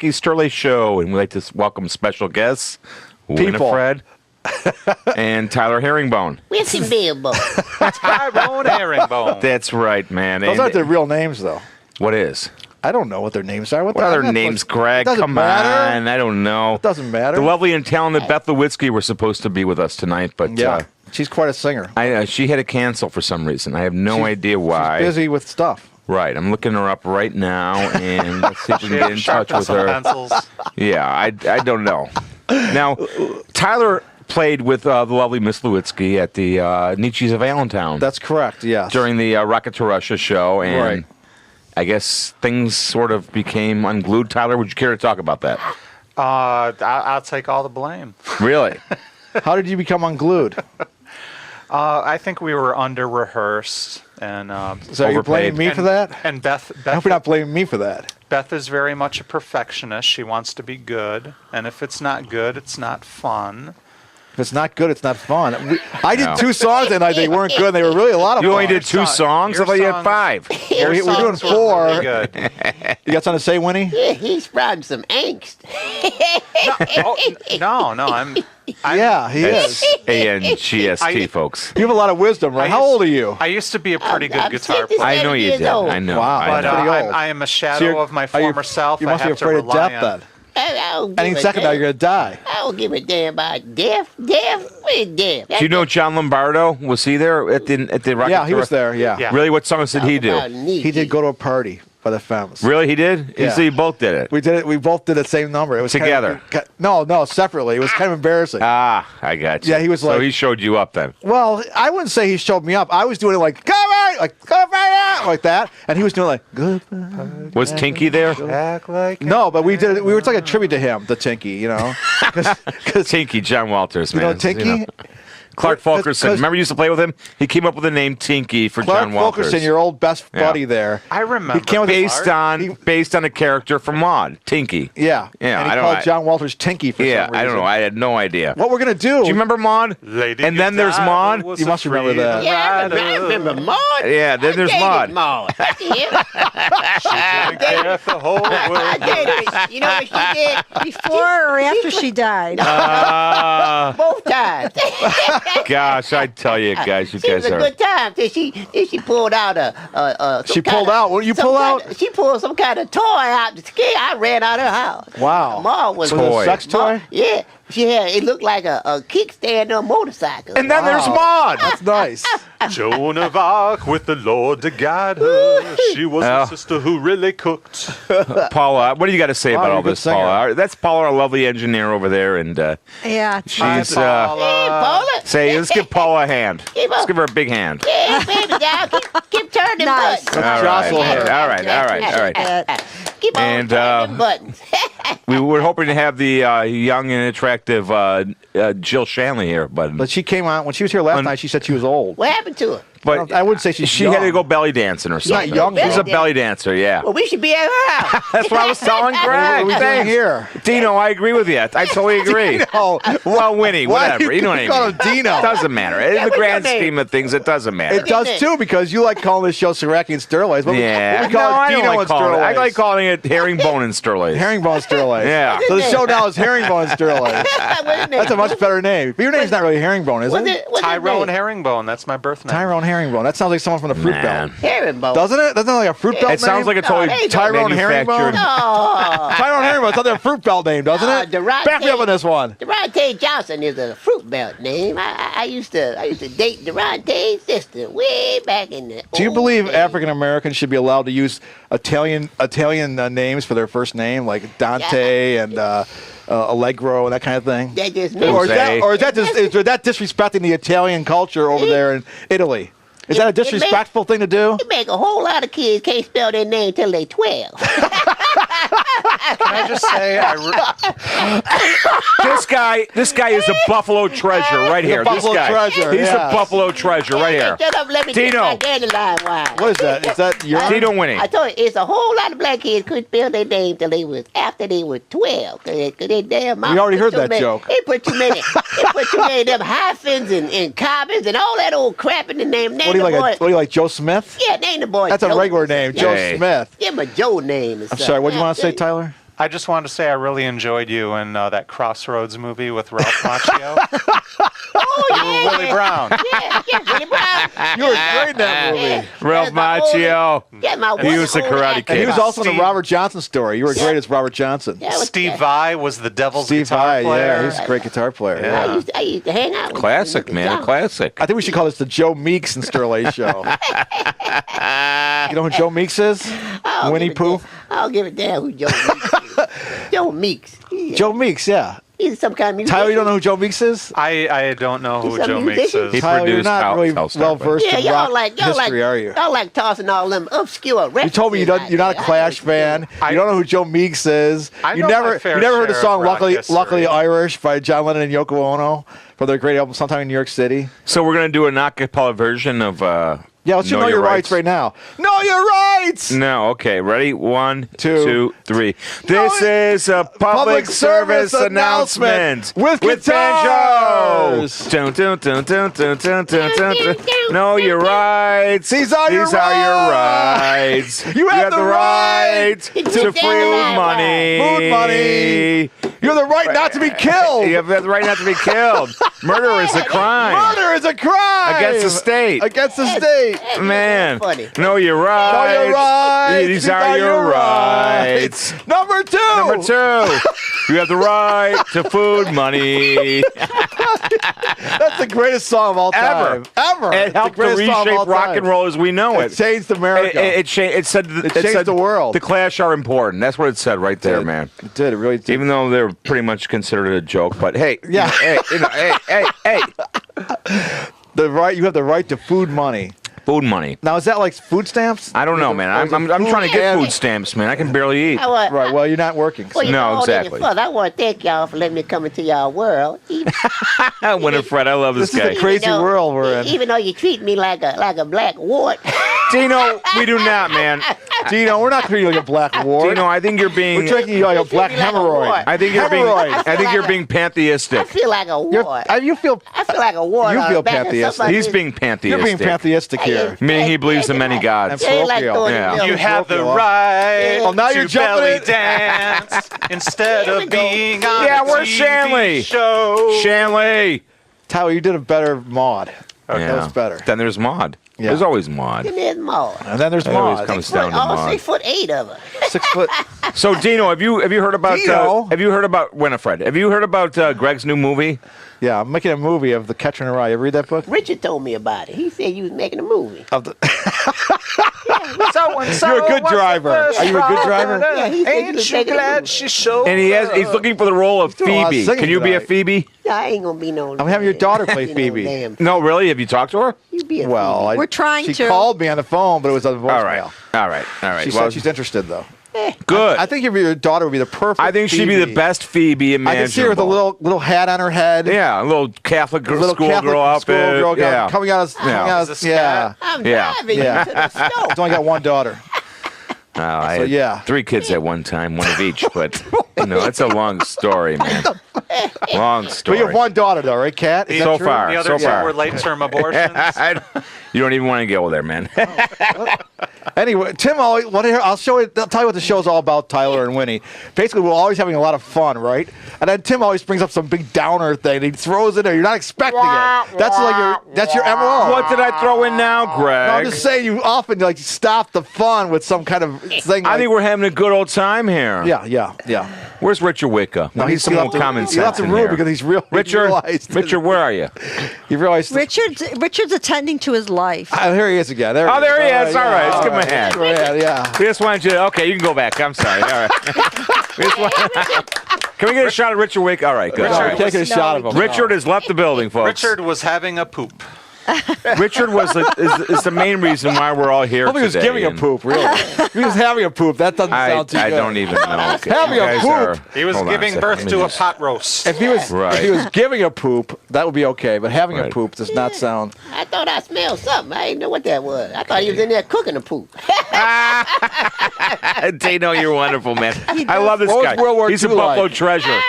Sterlace Show, and we'd like to welcome special guests, Winifred and Tyler Herringbone. Where's the billboard? Tyrone Herringbone. That's right, man. Those aren't their real names, though. What is? I don't know what their names are. What are their names, Greg? Come on. I don't know. It doesn't matter. The lovely and talented Beth Lewitzki were supposed to be with us tonight, but she's quite a singer. She had to cancel for some reason. I have no idea why. She's busy with stuff. Right. I'm looking her up right now, and let's see if we can get in touch with her. Pencils. Yeah, I don't know. Now, Tyler played with the lovely Miss Lewitzki at the Nietzsche's of Allentown. That's correct, yes. During the Rocket to Russia show, and right. I guess things sort of became unglued. Tyler, would you care to talk about that? I'll take all the blame. Really? How did you become unglued? I think we were under-rehearsed. And, so are you blaming me for that? And Beth, I hope you're not blaming me for that. Beth is very much a perfectionist. She wants to be good. And if it's not good, it's not fun. If it's not good, it's not fun. I did 2 songs and they weren't good. They were really a lot of fun. You only did 2 songs? I thought you had 5. We're doing 4. Really good. You got something to say, Winnie? Yeah, he's sprouting some angst. No, I'm yeah, he is. A-N-G-S-T, folks. You have a lot of wisdom, right? How old are you? I used to be a pretty good guitar player. I know you did. I know. Wow. But pretty old. I am a shadow of my former self. You must be afraid of death, then. Any second now, you're going to die. I don't give a damn about death. Death? What is death? Do you know John Lombardo? Was he there at the Rocket? Yeah, he was there, yeah. Really? What songs did he do? He did Go to a Party by the Femmes. Really? He did? Yeah. So you both did it? We did it. We both did the same number. It was together? No, separately. It was kind of embarrassing. Ah, I got you. Yeah, he was like... So he showed you up then? Well, I wouldn't say he showed me up. I was doing it like, come on! Like that. And he was doing like, goodbye. Was Tinky there? Act like No, but we did it. We were like a tribute to him, the Tinky, you know. Cause, Tinky, John Walters, man. You know Tinky? Clark Fulkerson. Remember you used to play with him? He came up with the name Tinky for John Walters. Clark Fulkerson, your old best buddy there. I remember. He came with based on a character from Maude, Tinky. Yeah. Yeah. And he called John Walters Tinky for some reason. I don't know. I had no idea. What we're gonna do? Do you remember Maude? Lady and then there's Maude. You must remember that. Yeah, I remember Maud. Yeah, then there's Maude. Maud. The whole world. You know what she did? Before or after she died? Both times. Gosh, I tell you guys, you She guys was a are. good time till she pulled out a She pulled out? What did you pull out? She pulled some kind of toy out to scare. I ran out of her house. Wow. Mom was Was it a sex toy? Yeah. She had, it looked like a kickstand on a motorcycle. And then there's Maude. That's nice. Joan of Arc with the Lord to guide her. She was a sister who really cooked. Paula, what do you got to say about you're all a good this, singer. Paula? That's Paula, our lovely engineer over there, and Yeah. she's. Hey, Paula. Say, let's give Paula a hand. Let's give her a big hand. Yeah, baby, down. Keep turning Nice. buttons. All jostle right, her. all right. Keep on And, turning buttons. We were hoping to have the young and attractive Jill Shanley here, But she came out when she was here last night. She said she was old. What happened to her? But I wouldn't say she's she young. had to go belly dancing or She's not something. young. She's a Belly belly dancer, yeah. Well, we should be at her house. That's what I was telling What Greg. are we doing Thanks. here? Dino, I agree with you. I totally agree. Oh, Well, Winnie, Why whatever. do You know what you I call mean. him Dino? It doesn't matter. In the what's grand your name? scheme of things, it doesn't matter. It does too because you like calling this show Saracki and Sterlace. What Yeah. we call No, it I don't Dino like and calling it. I Sterlace. like calling it herringbone and Sterlace. Herringbone Sterlace. Yeah. So the show now is Herringbone Sterlace. That's a much better name. But your name's not really Herringbone, is it? What's Tyrone Herringbone. That's my birth name. Tyrone Herringbone. That sounds like someone from the Fruit Man. Belt. Herringbone. Doesn't it? Doesn't it like a Fruit Belt name? It sounds like a totally hey, Tyrone Herringbone? manufactured. Oh, Tyrone Herringbone. Sounds like a Fruit Belt name, doesn't it? Durante- Back me up on this one. Durante Johnson is a fruit belt name. I used to date Durante's sister way back in the. Do you old believe days. African Americans should be allowed to use Italian names for their first name, like Dante and Allegro and that kind of thing? That just Or means is that disrespecting the Italian culture over there in Italy? Is that a disrespectful thing to do? it make a whole lot of kids can't spell their name till they 12. Can I just say, This guy is a Buffalo treasure right here. Buffalo This guy. treasure, He's yes. a Buffalo treasure right here. Shut up, let me get Dino. my dandelion wine. What is that? Is that your? Dino Winnie. I told you, it's a whole lot of black kids couldn't spell their name till they was after they were 12. Cause they damn mama We already put heard too that many- joke. They put too many of them hyphens and commas and all that old crap in the name. Name What do you the like? boy. What do you like? Joe Smith? Yeah, name the boy. That's a Joe. regular name, Joe Hey. Smith. Give him a Joe name. I'm sorry. What do you want to say, Tyler? I just wanted to say I really enjoyed you in that Crossroads movie with Ralph Macchio. Oh, yeah. Willie Brown. Yeah, Willie Brown. You were great in that movie. Ralph Macchio. Yeah, my He was the Karate And Kid. he was also in Steve- the Robert Johnson story. You were great as Robert Johnson. Yeah, Steve Vai was the devil's Steve guitar Vai, player. yeah, he's a great guitar player. Yeah. I used to hang out with Classic, him. man. Classic. I think we should call this the Joe Meeks and Sterlace show. You know who Joe Meeks is? Winnie Pooh? I don't give a damn who Joe Meeks is. Joe Meeks. Joe Meeks, yeah. He's some kind of musician. Tyler, you don't know who Joe Meeks is? I don't know who He's a Joe Meeks musician. is. He Tyler, you're produced not really House well versed Yeah, in y'all rock like history, are you? Y'all like tossing all them obscure references. You told me you're not a Clash fan. You don't know who Joe Meeks is. I You know never my fair you never heard the share song of rock Luckily history. Irish by John Lennon and Yoko Ono from their great album sometime in New York City. So we're gonna do an acapella version of. Yeah, let's know your rights right now. Know your rights. No, okay. Ready? 1, Two. 2, 3. This is a public service announcement with guitars. Banjo. Dun, dun, dun, dun, dun, dun, dun, dun, dun. Know your rights. These are your rights. You have the right to to food food money. Food money. You have the right not to be killed. You have the right not to be killed. Murder is a crime. Murder is a crime Against the state. Against the state. Man, Funny. know your rights. Know your rights. These are your rights. Number 2. Number 2, you have the right to food money. That's the greatest song of all time. Ever. It helped to reshape rock and roll as we know It it. changed America. It said changed the world. The Clash are important. That's what it said right there, man. It did. It really did. Even though they're pretty much considered a joke, but hey, Yeah. hey, You have the right to food money. food money. Now, is that like food stamps? I don't know, man. I'm trying to get food stamps, man. I can barely eat. I Right. Well, you're not working. Well, you No, know, exactly. I want to thank y'all for letting me come into y'all world. Winifred, I love this This is guy. a crazy world we're in. Even though you treat me like a black wart. Dino, we do not, man. Dino, we're not treating you like a black wart. Dino, I think you're being. We're treating you like a black treat me like a hemorrhoid. wart. I think you're being. Hemorrhoids. I think you're being I pantheistic. feel like a wart. You feel I feel like a wart. You on feel the back of pantheistic. somebody's- He's being you're pantheistic. being pantheistic here. Meaning he believes in many gods. They ain't like parochial. throwing Yeah. the You milk. have the Parochial. right Well, now you're to jumping belly in. dance instead Here we of go. being on Yeah, a where's TV Shanley? show. Shanley. Tyler, you did a better Maud. That was better. Then there's Maud. Yeah. There's always Maud. And there's more. And then there's It always Maud. comes down to All Maud. 6'8" of her. 6 foot. So Dino, have you heard about Dino? have you heard about Winifred? Have you heard about Greg's new movie? Yeah, I'm making a movie of The Catcher in the Rye. You ever read that book? Richard told me about it. He said you was making a movie. Of the So-and-so You're a good was the driver. first Are you a good driver? rider. Yeah, he said he Ain't was you making a glad movie. she showed And he's looking for the role of doing a lot of Phoebe. singing Can you be a tonight. Phoebe? Yeah, I ain't gonna be no. I'm having your daughter play you know, Phoebe. damn. No, really? Have you talked to her? You be a well, Phoebe. I, We're trying she to. called me on the phone, but it was on voicemail. All right. All right. All right. She Well, said she's interested, though. good. I think your daughter would be the perfect I think she'd be Phoebe. the best Phoebe I imaginable. can see her with a little hat on her head. Yeah, a little Catholic A little Catholic schoolgirl outfit. schoolgirl Yeah. coming out of Is this yeah. I'm Yeah. driving Yeah. you to the store. She's only got one daughter. I So, had yeah. 3 kids at one time, one of each. But it's a long story, man. Long But story. you have one daughter, though, right, Kat? Is So that true? far. The other two far. were late-term abortions. You don't even want to go there, man. Anyway, Tim, I'll tell you what the show's all about, Tyler and Winnie. Basically, we're always having a lot of fun, right? And then Tim always brings up some big downer thing. And he throws it in there. You're not expecting it. That's your MO. What did I throw in now, Greg? No, I'm just saying you often stop the fun with some kind of thing. I think we're having a good old time here. Yeah. Where's Richard Wicca? No, We need some more common sense. He left the in room here. because he's real. Richard, where are you? He realized. Richard's attending to his life. Here he is again. Oh, there he is. All right, let's give him a hand. Yeah. We just wanted you to, okay, you can go back. I'm sorry. All right. Can we get a shot of Richard Wicca? All right, good. Richard All We're right. taking a shot of him. Richard has left the building, folks. Richard was having a poop. Richard is the main reason why we're all here I hope he was today, giving a and poop, really. If he was having a poop, that doesn't sound too good. I don't even know. Okay, Having you a guys poop. are- He was hold on a giving second. birth Let me to a just- pot roast. If he was giving a poop, that would be okay. But having a Right. poop does not sound. I thought I smelled something. I didn't know what that was. I thought he was in there cooking the poop. Dino, you're wonderful, man. I love this What was guy. World War He's a II Buffalo like? treasure.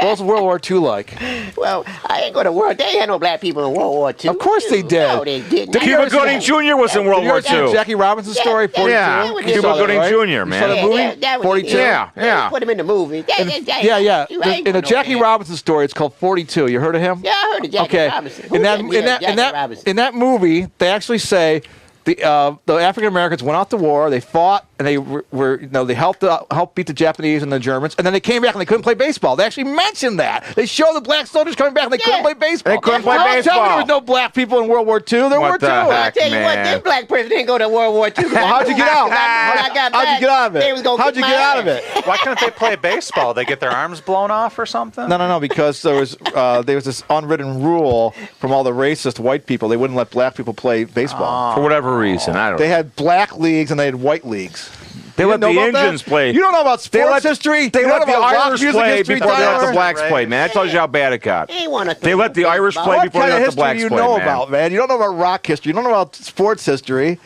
What was World War II like? Well, I ain't going to work. They ain't had no black people in World War II. Of course they did. No, they didn't. Cuba Gooding Jr. was in World War Did you ever see II. Jackie Robinson story? 42? Yeah, You Cuba saw that, Gooding right? Jr., You saw man. the movie? that was 42? Yeah, yeah. Put him in the movie. Yeah. In a Jackie Robinson story, it's called 42. You heard of him? Yeah, I heard of Jackie Okay. Robinson. Who In that said we had Jackie Robinson? in that movie, they actually say the African Americans went out to war. They fought and they were they helped beat the Japanese and the Germans. And then they came back and they couldn't play baseball. They actually mentioned that. They show the black soldiers coming back and they couldn't play baseball. They couldn't play Don't tell me baseball. there was no black people in World War II. There What were the too. I heck? tell you what, Man. this black person didn't go to World War II. Well, how'd you get out? How'd you get out of it? How'd you get out of it? Why couldn't they play baseball? They get their arms blown off or something? No, because there was this unwritten rule from all the racist white people. They wouldn't let black people play baseball. For whatever reason, I don't They know. had black leagues and they had white leagues. They You let the didn't know about Indians that? play. You don't know about They sports let history? They You let don't the know about rock Irish music play history, before they let Tyler? the blacks Right. play, man. That tells you how bad it got. They wanna They let the Irish play What before kind they of let the history blacks do you play, know man. about, man? You don't know about rock history. You don't know about sports history.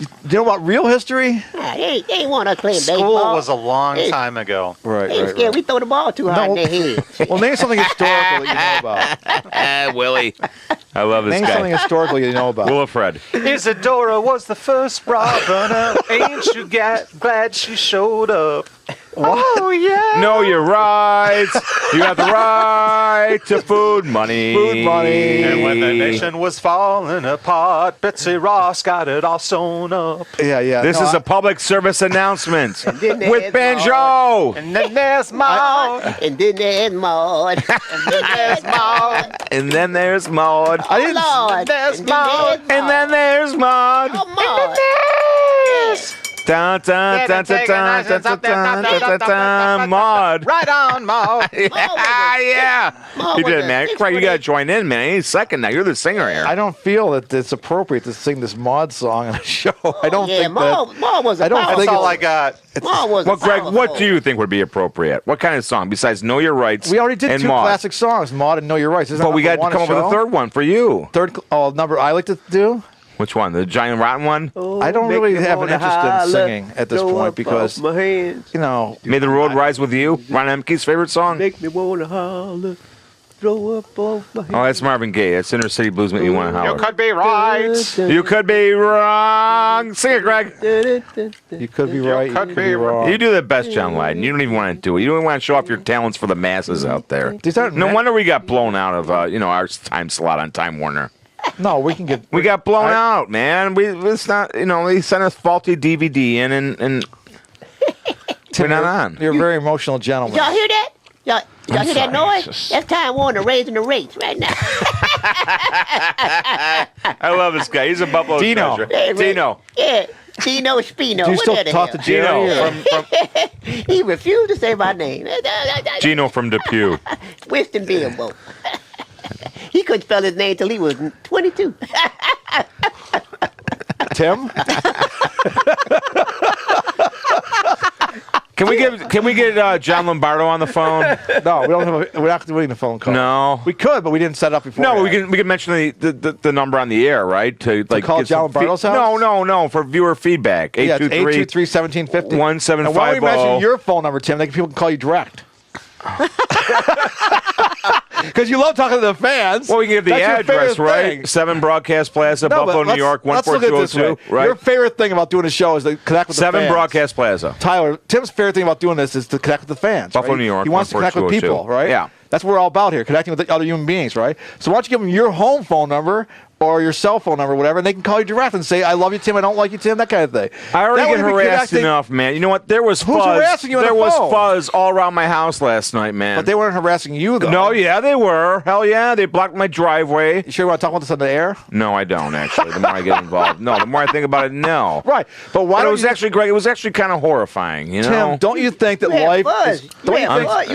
Do you know about real history? They ain't want us playing School baseball. was a long Hey. time ago. Right, They scared we throw the ball too hard in their head. Well, name something historical that you know about. Willie. I love this Name something guy. historical you know about. Willifred. Isadora was the first Robin. Ain't you glad she showed up? Oh, yeah. Know your rights. You have the right to food money. Food money. And when the nation was falling apart, Betsy Ross got it all sewn up. Yeah. This No, is a public service announcement then with there's Banjo. And then there's Maud. And then there's Maud. And then there's Maud. And then there's Maud. I didn't. Lord. There's And then Maud. there's And then there's Maud. Oh, Maud. Dun, dun, dun, dun, dun, dun, dun, dun, dun, dun, Maud. Right on, Maud. Yeah. Maud You was did, a man. Craig, you got to join in, man. He's second now. You're the singer here. I don't feel that it's appropriate to sing this Maud song on a show. I don't Yeah, think Maud was a I don't powerful- That's think all it's- I got. Maud was a Well, Greg, what powerful- do you think would be appropriate? What kind of song besides "Know Your Rights"? we already did and two Maud? classic songs, Maud and Know Your Rights. Isn't But that we got number to come one up with a show? third one for you. Number I like to do. Which one? The giant rotten one? I don't really have an interest in singing at this point because, my hands. you know, May the Road Rise with You. Ron Emke's favorite song. Make me wanna holler. Throw up both my hands. Oh, that's Marvin Gaye. That's Inner City Blues. Make you want to You holler. could be right. You could be wrong. Sing it, Greg. you could be right, you could could be be wrong. You do the best, John Lydon. You don't even want to do it. You don't want to show off your talents for the masses out there. These aren't No ma- wonder we got blown out of our time slot on Time Warner. No, we can get. We got blown out, man. It's not. They sent us faulty DVD in, and we're not on. You're a very emotional gentleman. Y'all hear that? Y'all hear that sorry. noise? That's Time Warner raising the rates right now. I love this guy. He's a Buffalo Dino. treasure. Hey, Ray. Dino. Yeah, Dino Spino. Do you What still the talk to hell? Jerry? Dino or- from He refused to say my name. Gino from Depew. Winston Bimbo. He couldn't spell his name till he was 22. Tim? Can we get John Lombardo on the phone? No, we're not doing the phone call. No. We could, but we didn't set it up before. No, we can mention the number on the air, right? To call get John some Lombardo's house? No, for viewer feedback. Yeah, it's 823 823-1750. 1750. And why don't we mention your phone number, Tim? People can call you direct. Because you love talking to the fans. Well, we can give the That's your address, favorite right? thing. 7 Broadcast Plaza, No, but Buffalo, New York, let's look at it this way. 14202. Right? Your favorite thing about doing a show is to connect with the 7 fans. Broadcast Plaza. Tyler, Tim's favorite thing about doing this is to connect with the fans. Buffalo, right? New York, He wants to connect with 14202. people, right? Yeah. That's what we're all about here, connecting with the other human beings, right? So why don't you give them your home phone number or your cell phone number, whatever, and they can call you direct and say, I love you, Tim, I don't like you, Tim, that kind of thing. I already That get way we harassed connect- enough, man. You know what? There was Who's fuzz. harassing you on There the was phone? fuzz all around my house last night, man. But they weren't harassing you, though. No, yeah, they were. Hell yeah, they blocked my driveway. You sure you want to talk about this on the air? No, I don't actually. The more I get involved, no. The more I think about it, no. Right. But why But it don't was you... actually, Greg. It was actually kind of horrifying. You Tim, know, don't you think that You had life fuzz. is... You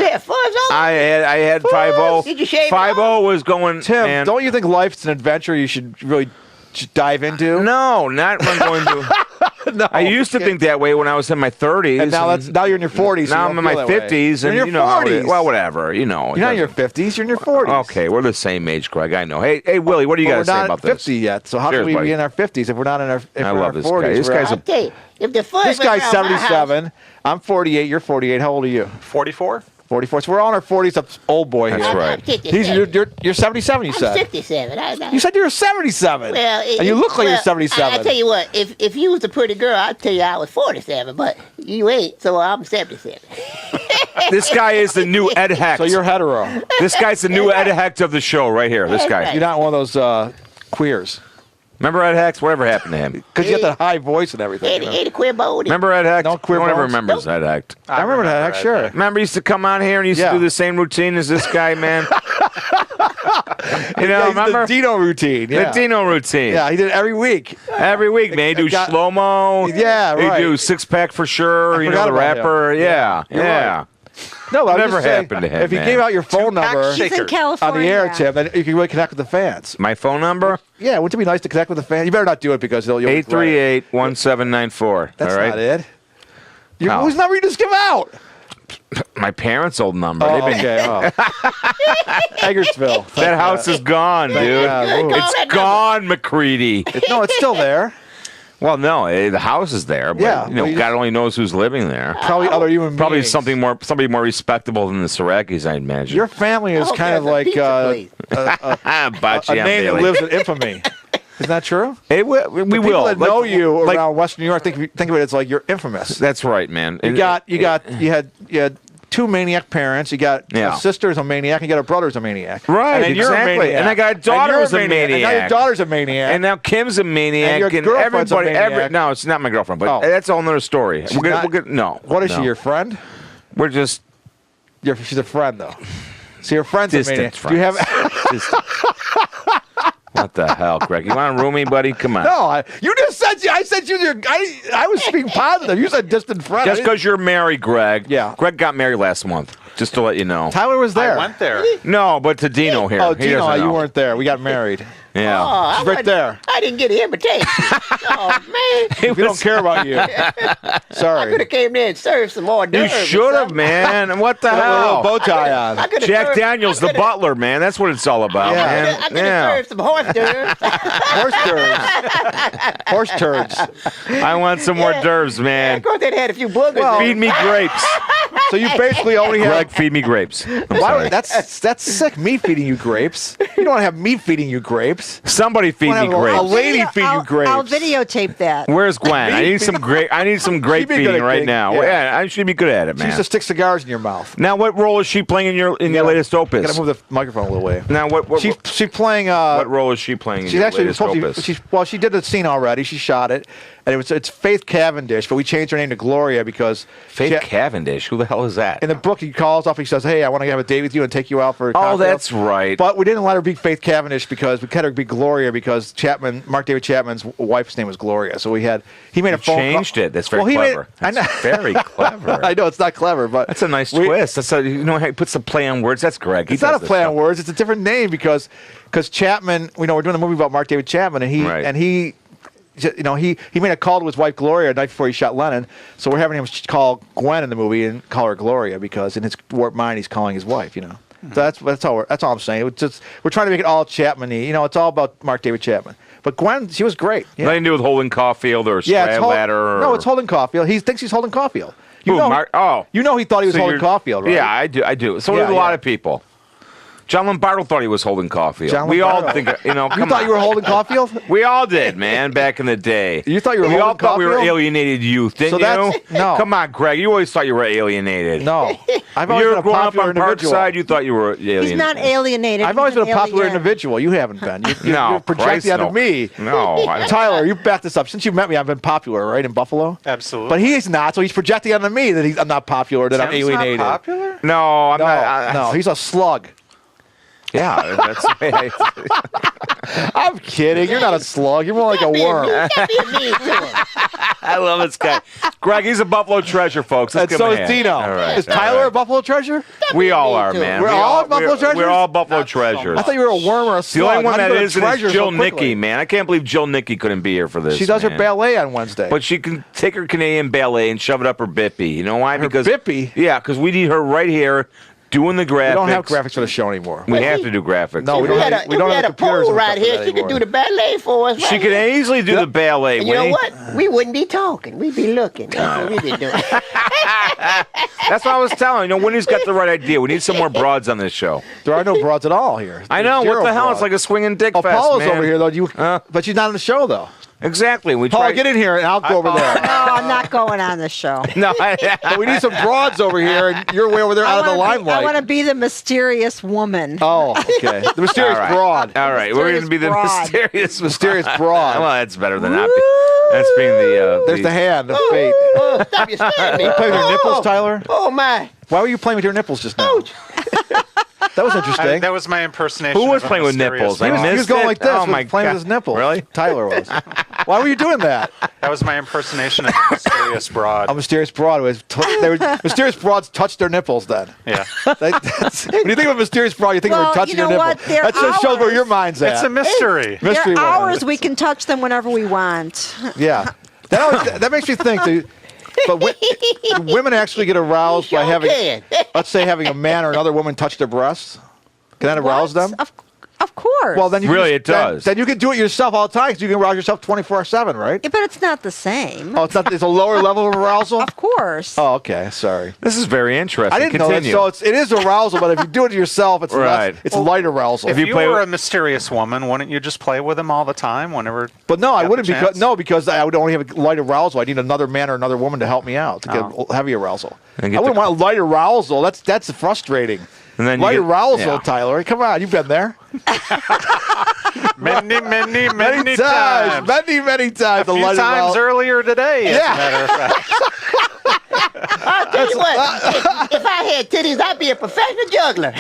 had fuzz on? I had 5-0. Did you shave it 5-0 was going. Tim, man, don't you think life's an adventure you should really just dive into? No, not when I'm going to. No. I used to think that way when I was in my 30s. And now you're in your 40s. so Now you I'm don't in my feel that way. 50s, You're and in you your know how it 40s. is. Well, whatever, you know. it You're not in your doesn't- 50s. You're in your 40s. Okay, we're the same age, Greg. I know. Hey, Willie, what do you But got we're to say not about 50 this? yet. So how Cheers, can we buddy. be in our 50s if we're not in our, I love this 40s? guy. This We're guy's out. a- I'll tell you, if the fuzz This was guy's around my house- 77. I'm 48. You're 48. How old are you? 44? 44. So we're all in our 40s. Up old boy here. That's right. I'm 57. You're 77. You I'm said. 67. You said you were 77. Well, and you look like you're 77. I tell you what, if you was a pretty girl, I'd tell you I was 47, but you ain't, so I'm 77. This guy is the new Ed Hecht. So you're hetero. This guy's the new Ed Hecht of the show right here. This That's guy. right. You're not one of those queers. Remember Ed Hecht? Whatever happened to him? Because you got that high voice and everything. Ain't, ain't a queer bone. Remember Ed Hecht? No queer No one ever bones? remembers Ed Hecht. I remember that, sure. Remember, he used to come on here and he used Yeah. to do the same routine as this guy, man. You know, remember? The Dino routine. The Yeah. Dino routine. Yeah, he did it every week. Every week, man. He'd do got- slow-mo. Yeah, right. He'd do six-pack for sure. I You know, forgot the about him. rapper. Yeah. You're Yeah. right. No, but I'm Whatever just saying, happened to him, if you man? gave out your phone Two-pack number shake- He's in Shaker. on California. the air, Tim, then you can really connect with the fans. My phone number? Yeah, wouldn't it be nice to connect with the fans? You better not do it because you'll 838-1794. That's all right? not it. How? Whose number you just give out? My parents' old number. Oh, They've been, okay. Hagersville. that house is gone, dude. God. Ooh. It's gone, McCready. No, it's still there. Well, no, the house is there, but Yeah, you know, well, you God just- only knows who's living there. Probably other human Probably beings. somebody more respectable than the Sarackis, I imagine. Your family is hope kind of there's a like pizza place. Bocce a on name that Bailey. lives in infamy. Isn't that true? We The will. people that know you like- around Western New York think of it as like you're infamous. That's right, man. You had two maniac parents. You got Yeah. a sister's a maniac. And you got a brother's a maniac. Right, And then you're a exactly. maniac. And I got a daughter And who's you're a And now your maniac. daughter's a maniac. And now Kim's a maniac, And your and girlfriend's a everybody. maniac. No, it's not my girlfriend, but Oh. that's a whole nother story. She's not- No. What is no. she? Your friend? We're just She's a friend though. So your friend's a distant maniac. friends. Do you have? Distant. What the hell, Greg? You want a roomie, buddy? Come on. No, you just said I said you. I was speaking positive. You said distant friend. Just because you're married, Greg. Yeah. Greg got married last month. Just to let you know. Tyler was there. I went there. No, but to Dino here. Oh, He Dino, doesn't you know. weren't there. We got married. Yeah. Oh, She's right there. I didn't get an invitation. Oh, man. We don't care about you. I could Sorry. have came there and served some more You d'oeuvres or should have, something. man. What the Put a little hell? bow tie on. I coulda Jack served- Daniels, the butler, man. That's what it's all about, Yeah. man. I could have served some horse d'oeuvres. Horse turds. Horse turds. I want some more Yeah. derves, Of man. course, they had a few boogers. Well, Feed me grapes. So you basically only Greg, have. feed me grapes. I'm Why sorry. would, that's sick. Me feeding you grapes. You don't want to have me feeding you grapes. Somebody feed Wanna me have a grapes. lady feed you grapes. I'll videotape that. Where's Gwen? I need some grape. I need some grape She'd be good feeding at right cake, now. yeah. Yeah, I should be good at it, She man. used to stick cigars in your mouth. Now, what role is she playing in your latest opus? Gotta move the microphone a little way. Now, what She's playing. what role is she playing in She's your actually latest supposed to opus? she did the scene already. She shot it, and it's Faith Cavendish, but we changed her name to Gloria because Faith she- Cavendish. Who the hell is that? in the book he calls off. He says, "Hey, I want to have a date with you and take you out for a Oh, cocktail." that's right. But we didn't let her be Faith Cavendish because we had her be Gloria because Mark David Chapman's wife's name was Gloria. So he made a phone call. Changed it. That's very Well, he made- clever. I know. That's very clever. I know it's not clever, but That's a nice we- twist. That's you know how he puts a play on words. That's Greg. He It's not does a this play on stuff. words. It's a different name because Chapman. We're doing a movie about Mark David Chapman, and he Right. and he. He made a call to his wife Gloria the night before he shot Lennon. So we're having him call Gwen in the movie and call her Gloria because in his warped mind he's calling his wife. So that's all I'm saying. It's just we're trying to make it all Chapman-y. It's all about Mark David Chapman. But Gwen, she was great. Yeah, Nothing to do with Holden Caulfield or yeah it's Stradlater. No, it's Holden Caulfield. He thinks he's Holden Caulfield. Who, Mark? Oh. he thought he was So Holden you're- Caulfield, right? Yeah, I do. So Yeah, did a lot yeah. of people. John Lombardo thought he was Holden Caulfield. John We all Lombardo. think, You come thought on. you were Holden Caulfield? We all did, man, back in the day. You thought you were We all Holden thought we were Caulfield? alienated youth, didn't So that's- you? no. Come on, Greg. You always thought you were alienated. No, I've always You been were a growing up popular on individual. Parkside. You thought you were alienated. He's not alienated. I've always he's been a an popular alien. individual. You haven't been. No, you're projecting Christ, onto no. me. No. I- Tyler, you back this up. Since you met me, I've been popular, right, in Buffalo? Absolutely. But he's not, so he's projecting onto me that I'm not popular, that I'm Tim's not alienated. popular? No, I'm No, not. no, he's a slug. Yeah, that's I'm kidding. You're not a slug. You're more like a worm. Stop being mean to him. I love this guy. Greg, he's a Buffalo treasure, folks. Let's And give so him a is hand. Dino. All right, Is all Tyler right. a Buffalo treasure? We all Me are, too. man. We're We all Buffalo we're- treasures? We're all Buffalo Not so treasures. I thought you were a worm or a The slug. only one How that do you go to isn't treasure is so Jill quickly? Nicky, man. I can't believe Jill Nicky couldn't be here for this. She does her man. ballet on Wednesday. But she can take her Canadian ballet and shove it up her bippy. You know why? Her Because bippy? Yeah, because we need her right here doing the graphics. We don't have graphics for the show anymore. We have to do graphics. No, we don't have a computers pole and right stuff here. like that She could anymore. do the ballet for us. She right could here. easily do the ballet. And you know Winnie. what? We wouldn't be talking. We'd be looking. That's what we'd be doing. That's what I was telling you. Winnie's got the right idea. We need some more broads on this show. There are no broads at all here. I know. There's What the zero hell? broads. It's like a swinging dick fest, Paula's man. over here, though. But she's not on the show, though. Exactly. We Paula, tried. get in here, and I'll go over there. No, I'm not going on the show. No, But we need some broads over here, and you're way over there out of the I limelight. want to be the mysterious woman. Oh, okay. The mysterious All right. broad. All right, we're going to be the Mysterious mysterious broad. Well, that's better than not. That's being the. There's the hand of fate. Oh, stop you staring me. You play with your nipples, Tyler? Oh, my. Why were you playing with your nipples just now? That was interesting. That was my impersonation. Who was of a playing with mysterious nipples? I broad. He was missed going it. like this. Oh, He was my playing God. with his nipples. Really? Tyler was. Why were you doing that? That was my impersonation of a mysterious broad. A mysterious broad was. Mysterious broads touched their nipples. Then. Yeah. When you think of a mysterious broad, you think of Well, her touching you know your what? nipple. There That just shows where hours. your mind's at. It's a mystery. mystery There are woman. hours we can touch them whenever we want. Yeah. That makes me think. But women actually get aroused by Sure having, can. let's say, having a man or another woman touch their breasts. Can that arouse What? them? Of course. Well, then you Really, can it does. Then you can do it yourself all the time because you can arouse yourself 24/7, right? Yeah, but it's not the same. Oh, it's not. It's a lower level of arousal. Of course. Oh, okay. Sorry. This is very interesting. I didn't know that. Continue. So it is arousal, but if you do it yourself, it's Right. less, it's light arousal. If you you play were with- a mysterious woman, wouldn't you just play with them all the time whenever? But no, I got wouldn't the chance? because I would only have light arousal. I need another man or another woman to help me out to get heavy arousal. I And get wouldn't the- want light arousal. That's frustrating. And then you light get- arousal, yeah. Tyler. Come on, you've been there Many many times. Many times. A few times earlier today. as a Yeah. matter of fact. I'll tell you what. If I had titties, I'd be a professional juggler.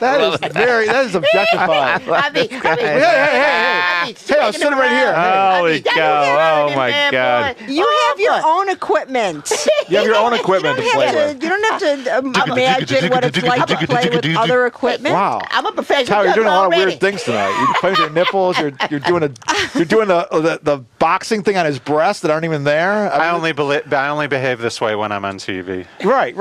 That is objectifying. Hey, I was sitting right here. Holy cow. Oh, my God. You have your own equipment. You have your own equipment to play with. You don't have to imagine what it's like to play with other equipment. Wow. I'm a professional Tyler, you're juggler doing a lot of already. weird things tonight. You're playing with your nipples. You're doing the boxing thing on his breast that aren't even there. I only behave this way when I'm on TV. Right.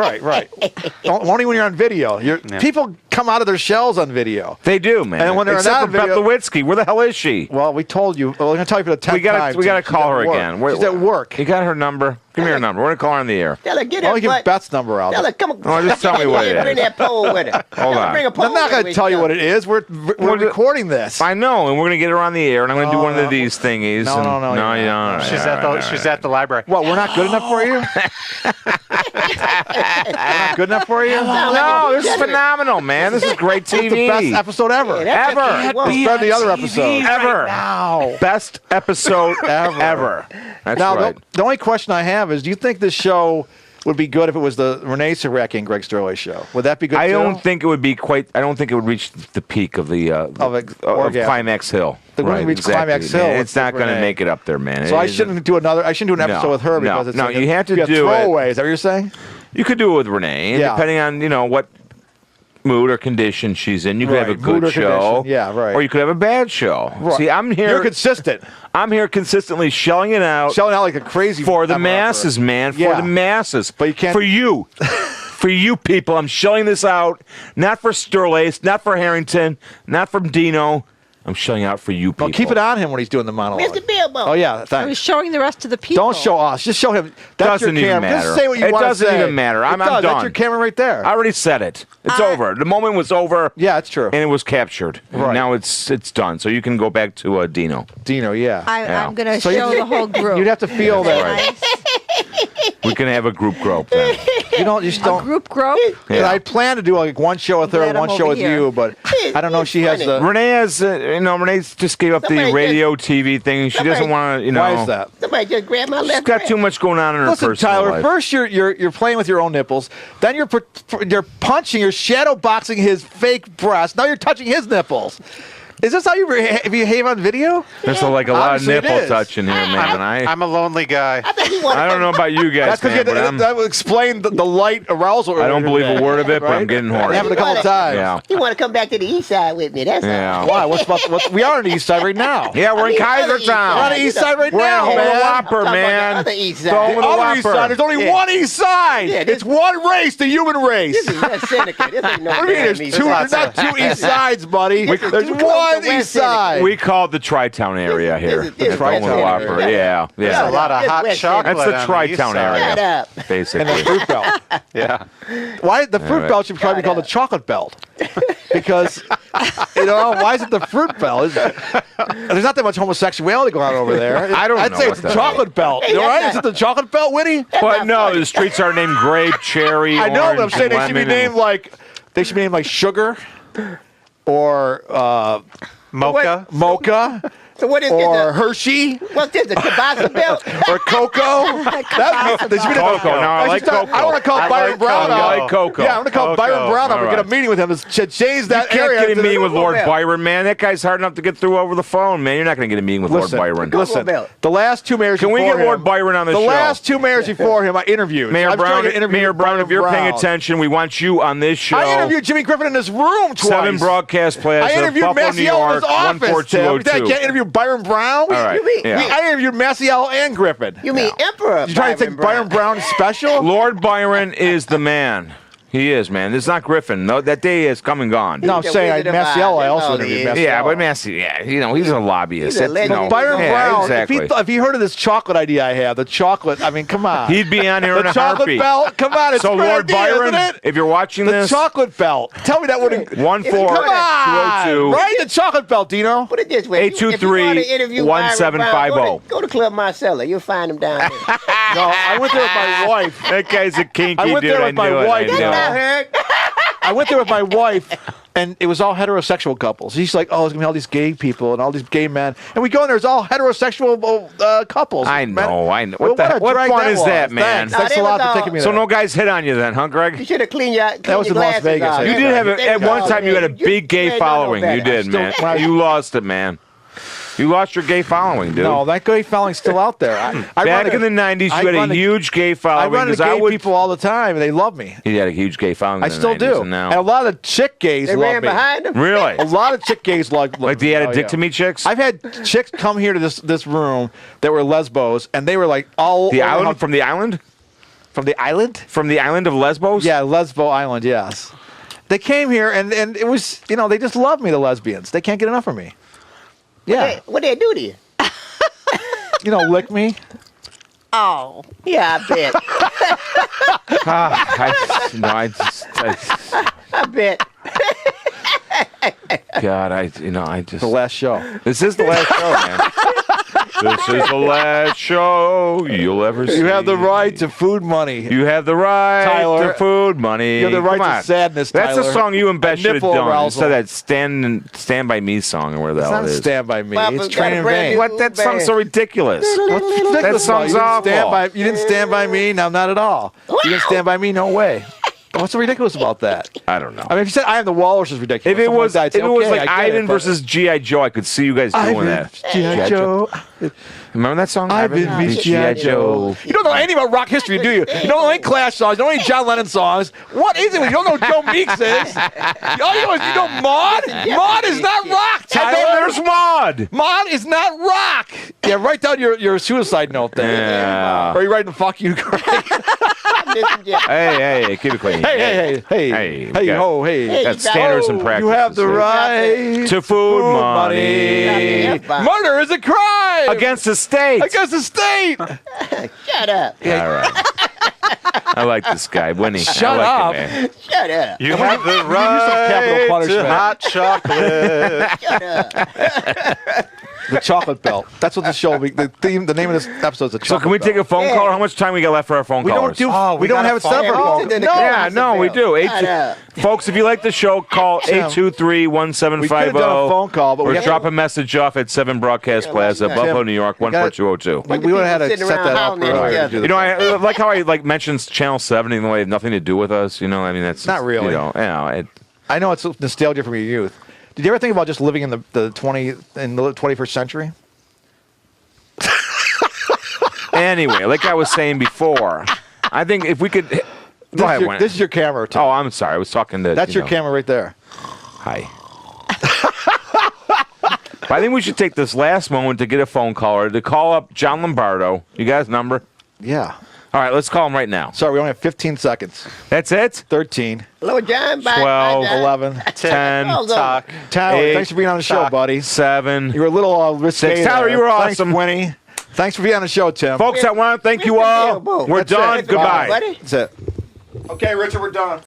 Only when you're on video. People come out of their shells on video. They do, man. And when they're Except not for on Beth video- Lewinsky. Where the hell is she? Well, we told you. Well, we're gonna tell you for the 10th time. We gotta She's call at her work. again. She's at work. You got her number? Give me her number. We're gonna call her on the air. Tell her, get I'll her give butt. Beth's number out. Tell her, come on. Oh, just tell me what it Bring is. that pole with her. Hold on. Bring a pole I'm not with gonna tell you what it is. We're Well, recording this. I know, and we're gonna get her on the air, and I'm gonna do one of these thingies. No, and- no, no, you're you not. don't. She's at the library. What? We're not good enough for you? We're not good enough for you? No, this is phenomenal, man. This is great TV. It's the best episode ever. That's Ever. okay. Well, It's better than the other episodes. Ever. Now. Best episode ever. That's Now, right. the only question I have is, do you think this show would be good if it was the Renee Saracki and Greg Sterlace show? Would that be good I too? don't think it would be quite. I don't think it would reach the peak of the of orgasm. Climax Hill. It wouldn't reach Climax Hill man. with It's not going to Renee. make it up there, man. So It I isn't. shouldn't do an episode with her because it's no, like you have to be a do it. throwaway. Is that what you're saying? You could do it with Renee, and Yeah. depending on what mood or condition she's in. You could have a Right, mood good or show, condition. Yeah, right. or you could have a bad show. Right. See, I'm here. You're consistent. I'm here consistently shelling it out Selling out like a crazy for the effort. masses, man. Yeah. For the masses. But you can't- For you. For you people. I'm shelling this out. Not for Sterlace, not for Harrington, not from Dino. I'm shelling out for you people. Well, keep it on him when he's doing the monologue. Mr. Bilbo. Oh yeah, I was thanks. showing the rest of the people. Don't show us. Just show him. That's Doesn't your even camera. matter. Just say what you It want to doesn't say. even matter. I'm It does. done. That's your camera right there. I already said it. It's over. The moment was over. Yeah, it's true. And it was captured. Right. Now it's done. So you can go back to Dino. Dino, yeah. Yeah. I'm going to So show you- the whole group. You'd have to feel that. Nice. We can have a group grope then. You just don't. Group growth. And I plan to do like one show with her Glad and I'm one show over with here. you, but I don't know if she has funny. the. Renee has, Renee just gave up Somebody the radio TV thing. She doesn't somebody- want to, Why is that? Somebody just grabbed my She's left got wrist. too much going on in her Listen, personal Tyler. life. First, you're playing with your own nipples. Then you're punching, you're shadow boxing his fake breast. Now you're touching his nipples. Is this how you behave on video? There's like a lot of Obviously it nipple is. touching here, man. I'm a lonely guy. I don't know about you guys, That's because man, but that would explain the light arousal. I don't earlier believe a today, word of it, but I'm right? getting It horny. happened a couple times. Yeah. You want to come back to the east side with me? That's Yeah. all. Why? We are on the east side right now. Yeah, we're in I mean, Kaisertown. We're on the east side right We're now, on man. Whopper, I'm talking about man. the other east Go side. with The the other east Whopper. side. There's only Yeah. one east side. Yeah, this- It's one race, the human race. This is West Seneca. This ain't no What do you mean? damn There's east two. side. There's not two east sides, buddy. This is There's too close one to West east side. We call it the Tri-Town area here. This is Going with West the Whopper. Seneca. Yeah, There's yeah. a lot of This hot West chocolate. That's the on the Tri-Town east side. Shut area, up. And the basically. fruit belt. Yeah. Why the fruit right. belt should probably be called the chocolate belt? Because why is it the fruit belt? There's not that much homosexuality going on over there. I don't I'd know say what it's the that chocolate belt. Hey, All that's right? not- Is it the chocolate belt, Winnie? But no, the streets are named grape, cherry, I know, but I'm orange, saying they should be lemon, named like sugar or Mocha. mocha So what is or this? Hershey What's this? The kielbasa belt? or cocoa. They should be named- Cocoa. No, I like cocoa. I want to call I Byron like Brown cocoa. out. I like cocoa. Yeah, I'm going to call Cocoa. Byron Brown up All and get a right. meeting with him to change that You area. can't get to a the- meeting with Lord Belt. Byron, man. That guy's hard enough to get through over the phone, man. You're not going to get a meeting with Listen, Lord Byron. Cocoa listen. belt. The last two mayors Can we before get Lord him- Byron on the The show? last two mayors before him, I interviewed. Mayor I'm trying Brown, to interview Mayor Brown, if you're Byron paying Brown. attention, we want you on this show. I interviewed Jimmy Griffin in this room twice. 7 Broadcast Plaza, I interviewed Buffalo, New Maciel in his York, office, Tim. You think I 14202. can't interview Byron Brown? All right. You mean- Yeah. I interviewed Maciel and Griffin. You mean Emperor? You trying to take Byron Brown special? Lord Byron is the man. He is, man. This is not Griffin. No, that day is come and gone. No, I'm The saying Wizard of Oz, Maciel. I that's also all he interviewed is. Maciel. Yeah, but Massey, he's a lobbyist. He's a That's, legend. Byron yeah, Brown, exactly. if he heard of this chocolate idea I have, the chocolate, I mean, come on. He'd be on here in the a chocolate heartbeat. belt, come on, it's So a great Lord idea, Byron, isn't it? if you're watching The this, chocolate belt. Tell me that wouldn't... 14202. Right? The chocolate belt, Dino. Put it this way. 823-1750. Go to Club Marcella. You'll find him down there. No, I went there with my wife. that guy's a kinky I went dude. there with I my knew it, wife. I That's know. what I heard. I went there with my wife, and it was all heterosexual couples. She's like, "Oh, there's gonna be all these gay people and all these gay men," and we go in there. It's all heterosexual couples. I Man, know, I know. well, What a what drag fun is was. that, man? Thanks, No, thanks they a lot was for all- taking me So there. no guys hit on you then, huh, You Greg? should have cleaned your That was your in Las glasses Vegas, off. I You think. did have They at was one all time. You had a there. big gay ain't know no following. You better. did, man. when I- You lost it, man. You lost your gay following, dude. No, that gay following's still out there. Back in the 90s, you had a huge gay I following. run into 'cause gay would- people all the time, and they love me. He had a huge gay following. I in the still 90s, do. And now. And a lot of chick gays They love ran me. behind him. Really? A lot of chick gays like Like, they had a oh, dick yeah. to me chicks? I've had chicks come here to this room that were lesbos, and they were like all The over island? From the island? from the island. From the island of Lesbos? Yeah, Lesbo Island. Yes, they came here, and it was they just love me. The lesbians, they can't get enough of me. Yeah, What they do to you? lick me. Oh. Yeah, I bet. I bet. God, I The last show. This is the last show, man. This is the last show you'll ever see. You have the right to food money. You have the right Tyler. to food money. You have the right Come to on. sadness, That's a Tyler. song you and Beth A should have nipple done arousal. instead of that Stand By Me song or where the It's hell not it is. Stand By Me. Papa's It's got Train a in brand Vain. new- What? That song's so ridiculous. What's ridiculous That about song's it? You didn't stand awful. by. You didn't stand by me. No, not at all. You didn't stand by me. No way. What's so ridiculous about that? I don't know. I mean, if you said I am the Walrus is ridiculous. If it something was, like that, I'd if say, it was okay, like I get Ivan it, but- versus G.I. Joe, I could see you guys doing Ivan, that. G.I. Joe. Remember that song? Ivan meets G.I. Joe. You don't know anything about rock history, do you? You don't know any Clash songs. You don't know any John Lennon songs. What is it? You don't know who Joe Meeks is. All you know is Maud? Maud is not rock, And then Tyler. there's Maud. Maud is not rock. Yeah, write down your suicide note there. Yeah. Or are you writing fuck you, Greg? Hey, keep it clean. Hey, we hey, got- ho, hey. Hey, Got standards and practices. You have the right to food money. F-bomb. Murder is a crime Against the state. against the state. Shut up. All right. I like this guy, Winnie. Shut I like up. Him, man. Shut up. You have the capital right to punishment. hot chocolate. Shut up. The chocolate belt. That's what the show will be. The name of this episode is the chocolate So can we take a belt. phone call? Or how much time we got left for our phone We callers? don't do. Oh, we we don't got have a it set phone for call? phone. No. No. Yeah, no, we do. Shut up. Folks, if you like the show, call Tim, 823-1750. we could've done a phone call, but or we have drop to- a message off at 7 Broadcast Plaza, Tim, Buffalo, New York, we gotta- 14202. We would have had to Sitting set around that up howling at earlier. each to other. do the You know, I like how I mentions Channel 7, even though they have nothing to do with us. You know, I mean, that's Not really. You know, I know it's nostalgia from your youth. Did you ever think about just living in the 21st century? Anyway, like I was saying before, I think if we could. Go ahead, Winnie. This is your camera, Tim. Oh, I'm sorry. I was talking to. That's your camera right there. Hi. But I think we should take this last moment to get a phone caller to call up John Lombardo. You got his number? Yeah. All right, let's call him right now. Sorry, we only have 15 seconds. That's it? 13. Hello, John. Bye. 12, Bye, John. 11. 10, Hold on. Talk. Tyler, 8, thanks for being on the show, buddy. 7. You were a little risque. 6. Tyler, there. you were Thanks, awesome. Winnie. Thanks for being on the show, Tim. Folks, I want to thank you all. We're That's done. it. Goodbye. Buddy. That's it. Okay, Richard, we're done.